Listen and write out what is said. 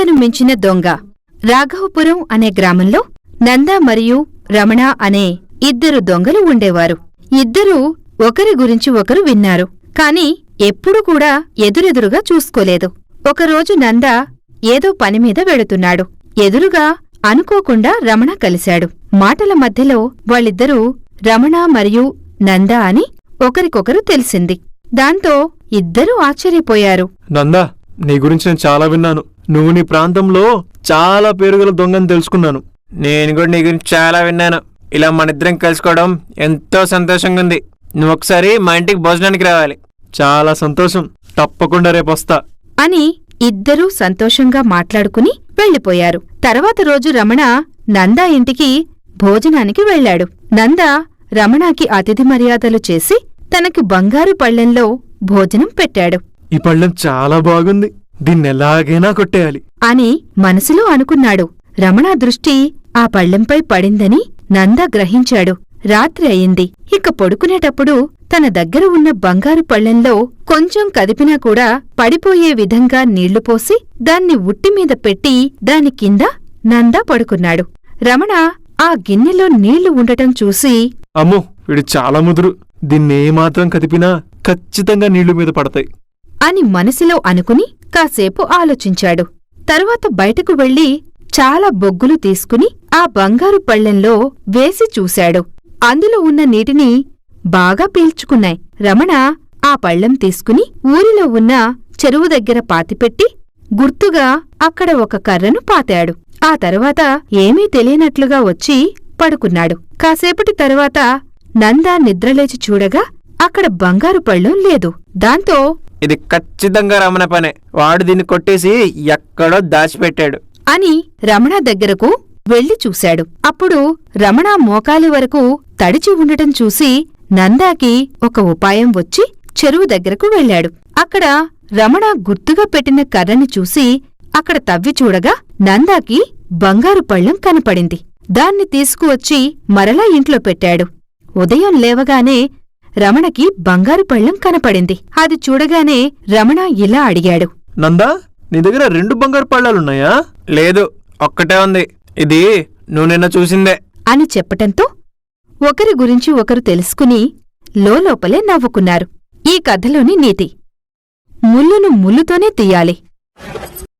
నందను మించిన దొంగ. రాఘవపురం అనే గ్రామంలో నంద మరియు రమణ అనే ఇద్దరు దొంగలు ఉండేవారు. ఇద్దరూ ఒకరి గురించి ఒకరు విన్నారు, కాని ఎప్పుడూ కూడా ఎదురెదురుగా చూసుకోలేదు. ఒకరోజు నంద ఏదో పనిమీద వెళుతున్నాడు. ఎదురుగా అనుకోకుండా రమణ కలిశాడు. మాటల మధ్యలో వాళ్ళిద్దరూ రమణ మరియు నంద అని ఒకరికొకరు తెలిసింది. దాంతో ఇద్దరూ ఆశ్చర్యపోయారు. నందా, నీ గురించి నేను చాలా విన్నాను. నువ్వు నీ ప్రాంతంలో చాలా పేరుగల దొంగని తెలుసుకున్నాను. నేను కూడా నీ గురించి చాలా విన్నాను. ఇలా మనిద్దరం కలుసుకోవడం ఎంతో సంతోషంగా ఉంది. నువ్వొకసారి మా ఇంటికి భోజనానికి రావాలి. చాలా సంతోషం, తప్పకుండా రేపొస్తా అని ఇద్దరూ సంతోషంగా మాట్లాడుకుని వెళ్ళిపోయారు. తర్వాత రోజు రమణ నందా ఇంటికి భోజనానికి వెళ్లాడు. నంద రమణకి అతిథి మర్యాదలు చేసి తనకి బంగారు పళ్ళెంలో భోజనం పెట్టాడు. ఈ పళ్ళెం చాలా బాగుంది, దీన్నెలాగైనా కొట్టేయాలి అని మనసులో అనుకున్నాడు. రమణ దృష్టి ఆ పళ్ళెంపై పడిందని నంద గ్రహించాడు. రాత్రి అయింది. ఇక పడుకునేటప్పుడు తన దగ్గర ఉన్న బంగారు పళ్ళెంలో కొంచెం కదిపినా కూడా పడిపోయే విధంగా నీళ్లు పోసి దాన్ని ఉట్టిమీద పెట్టి దాని కింద నంద పడుకున్నాడు. రమణ ఆ గిన్నెలో నీళ్లు ఉండటం చూసి, అమ్మో, వీడు చాలా ముదురు, దీన్నేమాత్రం కదిపినా ఖచ్చితంగా నీళ్లు మీద పడతాయి అని మనసులో అనుకుని కాసేపు ఆలోచించాడు. తరువాత బయటకు వెళ్లి చాలా బొగ్గులు తీసుకుని ఆ బంగారు పళ్ళెంలో వేసి చూశాడు. అందులో ఉన్న నీటిని బాగా పీల్చుకున్నాయి. రమణ ఆ పళ్ళెం తీసుకుని ఊరిలో ఉన్న చెరువు దగ్గర పాతిపెట్టి గుర్తుగా అక్కడ ఒక కర్రను పాతాడు. ఆ తరువాత ఏమీ తెలియనట్లుగా వచ్చి పడుకున్నాడు. కాసేపటి తరువాత నంద నిద్రలేచి చూడగా అక్కడ బంగారు పళ్ళెం లేదు. దాంతో ఇది ఖచ్చితంగా రమణ పనే. వాడు దీన్ని కొట్టేసి ఎక్కడో దాచిపెట్టాడు అని రమణ దగ్గరకు వెళ్లి చూశాడు. అప్పుడు రమణ మోకాలి వరకు తడిచి ఉండటం చూసి నందాకి ఒక ఉపాయం వచ్చి చెరువు దగ్గరకు వెళ్లాడు. అక్కడ రమణ గుర్తుగా పెట్టిన కర్రని చూసి అక్కడ తవ్వి చూడగా నందాకి బంగారు పళ్ళెం కనపడింది. దాన్ని తీసుకువచ్చి మరలా ఇంట్లో పెట్టాడు. ఉదయం లేవగానే రమణకి బంగారు పళ్ళెం కనపడింది. అది చూడగానే రమణ ఇలా అడిగాడు, నందా, నీ దగ్గర 2 బంగారు పళ్ళాలున్నాయా? లేదు, ఒక్కటే ఉంది. ఇది నువ్వు నిన్న చూసిందే అని చెప్పటంతో ఒకరి గురించి ఒకరు తెలుసుకుని లోలోపలే నవ్వుకున్నారు. ఈ కథలోని నీతి: ముల్లును ముల్లుతోనే తీయాలి.